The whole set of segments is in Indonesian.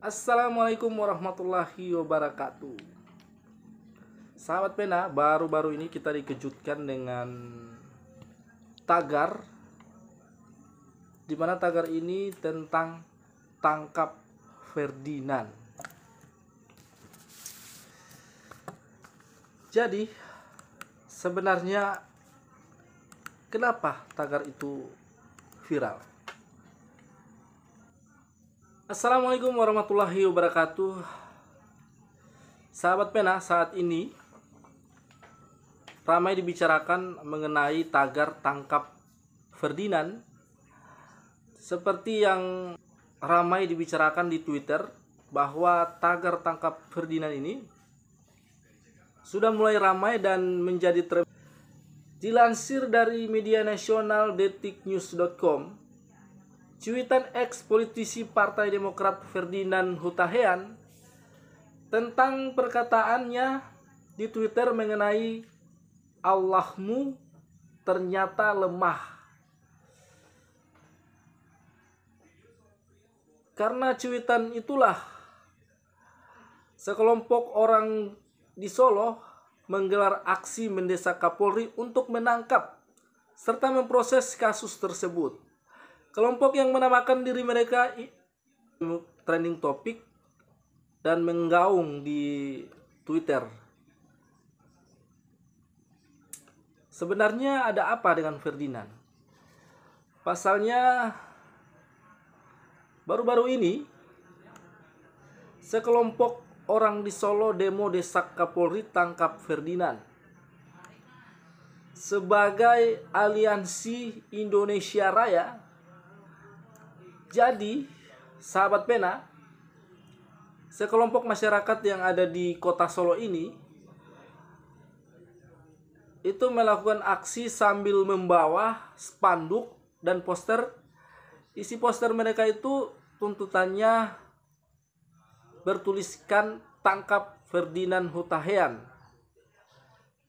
Assalamualaikum warahmatullahi wabarakatuh. Sahabat pena, baru-baru ini kita dikejutkan dengan tagar, di mana tagar ini tentang tangkap Ferdinand. Jadi sebenarnya kenapa tagar itu viral? Assalamualaikum warahmatullahi wabarakatuh. Sahabat pena, saat ini ramai dibicarakan mengenai tagar tangkap Ferdinand, seperti yang ramai dibicarakan di Twitter bahwa tagar tangkap Ferdinand ini sudah mulai ramai dan menjadi dilansir dari media nasional detiknews.com. Cuitan ex-politisi Partai Demokrat Ferdinand Hutahian tentang perkataannya di Twitter mengenai Allahmu ternyata lemah. Karena cuitan itulah sekelompok orang di Solo menggelar aksi mendesak Kapolri untuk menangkap serta memproses kasus tersebut. Kelompok yang menamakan diri mereka trending topik dan menggaung di Twitter. Sebenarnya ada apa dengan Ferdinand? Pasalnya, baru-baru ini sekelompok orang di Solo demo desak Kapolri tangkap Ferdinand. Sebagai aliansi Indonesia Raya, jadi, sahabat pena, sekelompok masyarakat yang ada di kota Solo ini itu melakukan aksi sambil membawa spanduk dan poster. Isi poster mereka itu tuntutannya bertuliskan tangkap Ferdinand Hutahian,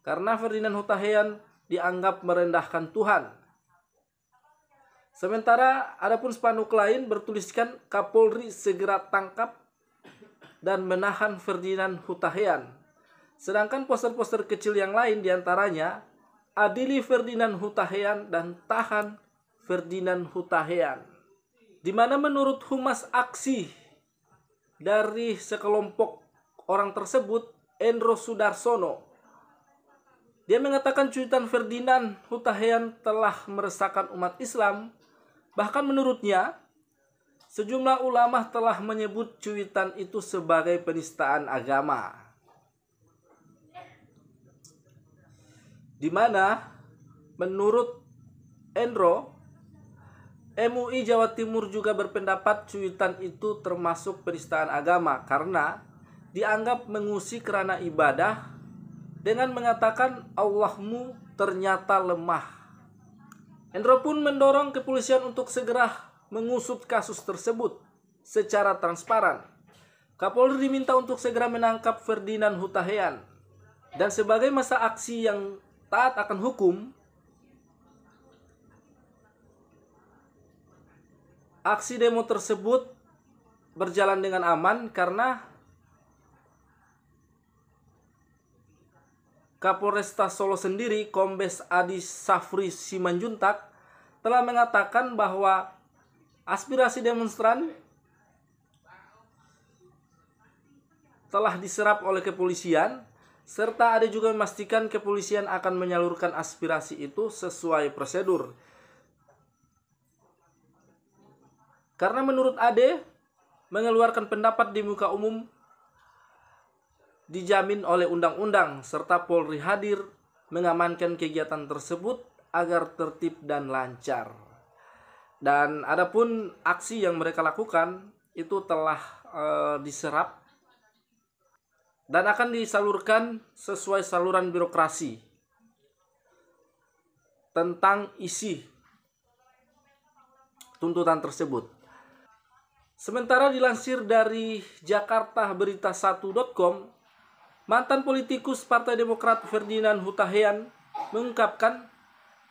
karena Ferdinand Hutahian dianggap merendahkan Tuhan. Sementara adapun spanduk lain bertuliskan Kapolri segera tangkap dan menahan Ferdinand Hutahian. Sedangkan poster-poster kecil yang lain diantaranya adili Ferdinand Hutahian dan tahan Ferdinand Hutahian. Di mana menurut humas aksi dari sekelompok orang tersebut, Endro Sudarsono, dia mengatakan cuitan Ferdinand Hutahian telah meresahkan umat Islam. Bahkan menurutnya, sejumlah ulama telah menyebut cuitan itu sebagai penistaan agama. Di mana menurut Endro, MUI Jawa Timur juga berpendapat cuitan itu termasuk penistaan agama karena dianggap mengusik ranah ibadah dengan mengatakan Allahmu ternyata lemah. Endro pun mendorong kepolisian untuk segera mengusut kasus tersebut secara transparan. Kapolri diminta untuk segera menangkap Ferdinand Hutahian. Dan sebagai masa aksi yang taat akan hukum, aksi demo tersebut berjalan dengan aman karena Kapolresta Solo sendiri, Kombes Adi Safri Simanjuntak, telah mengatakan bahwa aspirasi demonstran telah diserap oleh kepolisian, serta Ade juga memastikan kepolisian akan menyalurkan aspirasi itu sesuai prosedur. Karena menurut Ade, mengeluarkan pendapat di muka umum dijamin oleh undang-undang, serta Polri hadir mengamankan kegiatan tersebut agar tertib dan lancar. Dan adapun aksi yang mereka lakukan itu telah diserap dan akan disalurkan sesuai saluran birokrasi tentang isi tuntutan tersebut. Sementara dilansir dari jakartaberita1.com, mantan politikus Partai Demokrat Ferdinand Hutahian mengungkapkan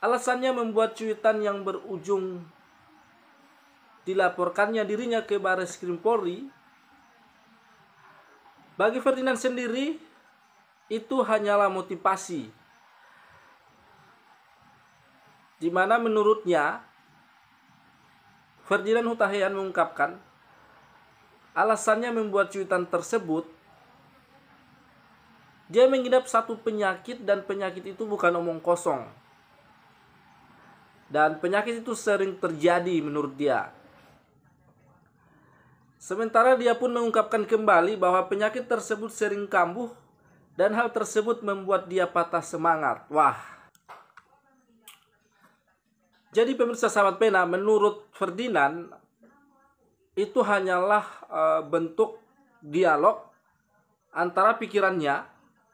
alasannya membuat cuitan yang berujung dilaporkannya dirinya ke Barreskrim Polri Bagi Ferdinand sendiri itu hanyalah motivasi, di mana menurutnya Ferdinand Huta-Heian mengungkapkan alasannya membuat cuitan tersebut, dia mengidap satu penyakit dan penyakit itu bukan omong kosong. Dan penyakit itu sering terjadi menurut dia. Sementara dia pun mengungkapkan kembali bahwa penyakit tersebut sering kambuh dan hal tersebut membuat dia patah semangat. Wah. Jadi pemirsa sahabat pena, menurut Ferdinand itu hanyalah bentuk dialog antara pikirannya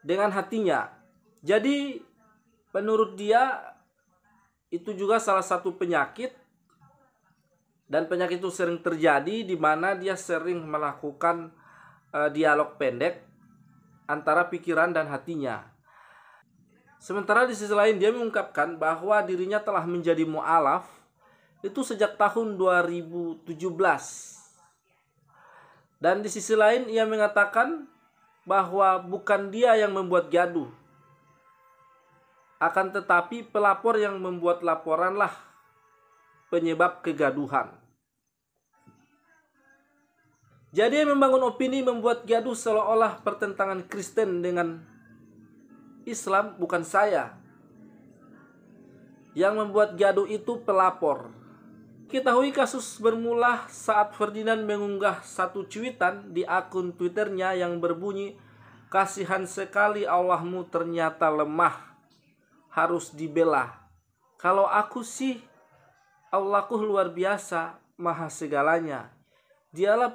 dengan hatinya. Jadi menurut dia itu juga salah satu penyakit, dan penyakit itu sering terjadi di mana dia sering melakukan dialog pendek antara pikiran dan hatinya. Sementara di sisi lain dia mengungkapkan bahwa dirinya telah menjadi mu'alaf itu sejak tahun 2017. Dan di sisi lain ia mengatakan bahwa bukan dia yang membuat gaduh, akan tetapi pelapor yang membuat laporanlah penyebab kegaduhan. Jadi membangun opini membuat gaduh seolah-olah pertentangan Kristen dengan Islam bukan saya. Yang membuat gaduh itu pelapor. Ketahui kasus bermula saat Ferdinand mengunggah satu cuitan di akun Twitternya yang berbunyi, "Kasihan sekali Allahmu ternyata lemah, harus dibela. Kalau aku sih, Allahku luar biasa, maha segalanya. Dialah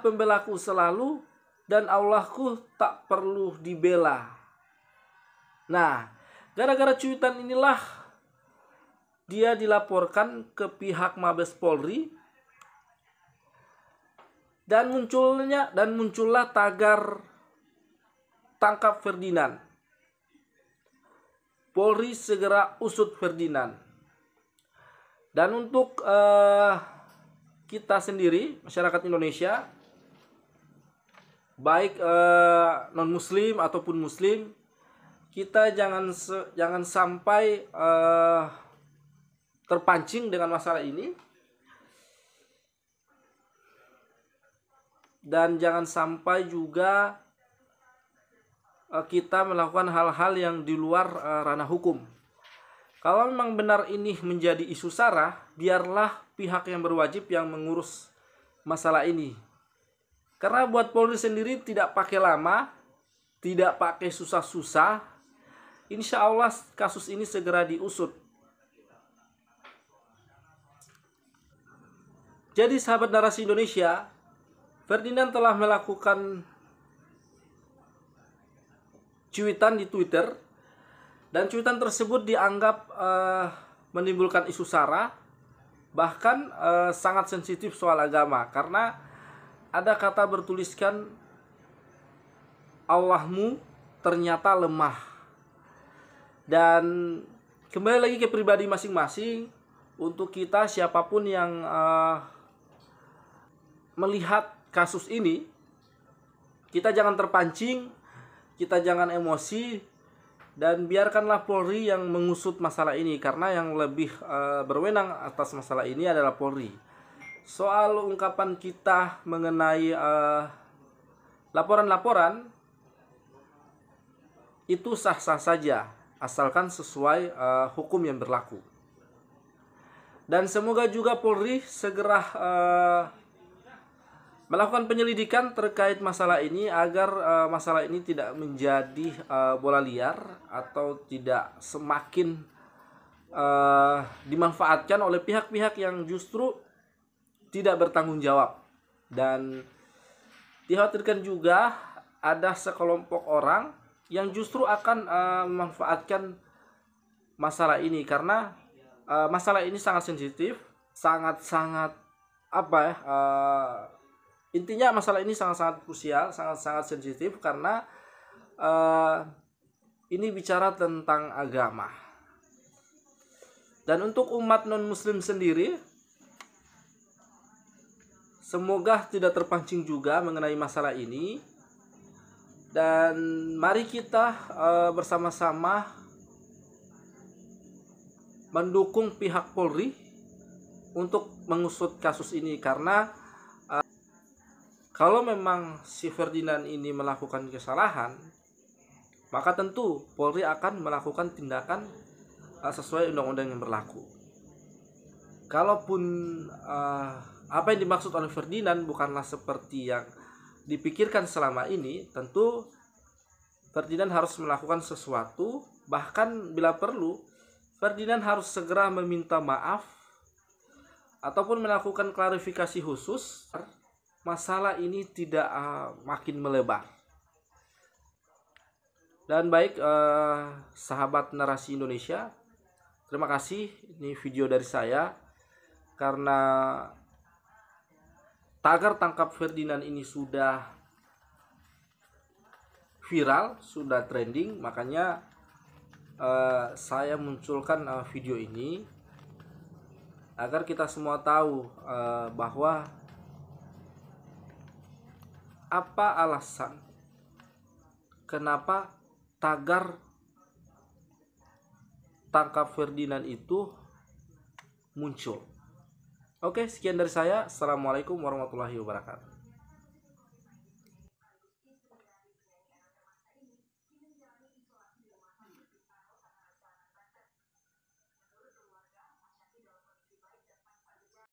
pembelaku selalu, dan Allahku tak perlu dibela." Nah, gara-gara cuitan inilah dia dilaporkan ke pihak Mabes Polri, dan muncullah tagar "Tangkap Ferdinand. Polri segera usut Ferdinand." Dan untuk kita sendiri, masyarakat Indonesia, baik non-muslim ataupun muslim, kita jangan sampai terpancing dengan masalah ini, dan jangan sampai juga kita melakukan hal-hal yang di luar ranah hukum. Kalau memang benar ini menjadi isu sara, biarlah pihak yang berwajib yang mengurus masalah ini. Karena buat Polri sendiri tidak pakai lama, tidak pakai susah-susah, insya Allah kasus ini segera diusut. Jadi sahabat Narasi Indonesia, Ferdinand telah melakukan cuitan di Twitter, dan cuitan tersebut dianggap menimbulkan isu sara, bahkan sangat sensitif soal agama, karena ada kata bertuliskan Allahmu ternyata lemah. Dan kembali lagi ke pribadi masing-masing, untuk kita siapapun yang melihat kasus ini, kita jangan terpancing, kita jangan emosi, dan biarkanlah Polri yang mengusut masalah ini, karena yang lebih berwenang atas masalah ini adalah Polri. Soal ungkapan kita mengenai laporan-laporan itu sah-sah saja, asalkan sesuai hukum yang berlaku. Dan semoga juga Polri segera melakukan penyelidikan terkait masalah ini, agar masalah ini tidak menjadi bola liar atau tidak semakin dimanfaatkan oleh pihak-pihak yang justru tidak bertanggung jawab. Dan dikhawatirkan juga ada sekelompok orang yang justru akan memanfaatkan masalah ini, karena masalah ini sangat sensitif, sangat-sangat intinya masalah ini sangat-sangat krusial, sangat-sangat sensitif, karena ini bicara tentang agama. Dan untuk umat non-muslim sendiri, Semoga tidak terpancing juga mengenai masalah ini. Dan mari kita bersama-sama mendukung pihak Polri untuk mengusut kasus ini, karena kalau memang si Ferdinand ini melakukan kesalahan, maka tentu Polri akan melakukan tindakan sesuai undang-undang yang berlaku. Kalaupun apa yang dimaksud oleh Ferdinand bukanlah seperti yang dipikirkan selama ini, tentu Ferdinand harus melakukan sesuatu. Bahkan bila perlu, Ferdinand harus segera meminta maaf ataupun melakukan klarifikasi khusus. Masalah ini tidak makin melebar. Dan baik, sahabat Narasi Indonesia, terima kasih. Ini video dari saya, karena tagar tangkap Ferdinand ini sudah viral, sudah trending, makanya saya munculkan video ini agar kita semua tahu bahwa apa alasan kenapa tagar tangkap Ferdinand itu muncul. Oke, sekian dari saya. Assalamualaikum warahmatullahi wabarakatuh.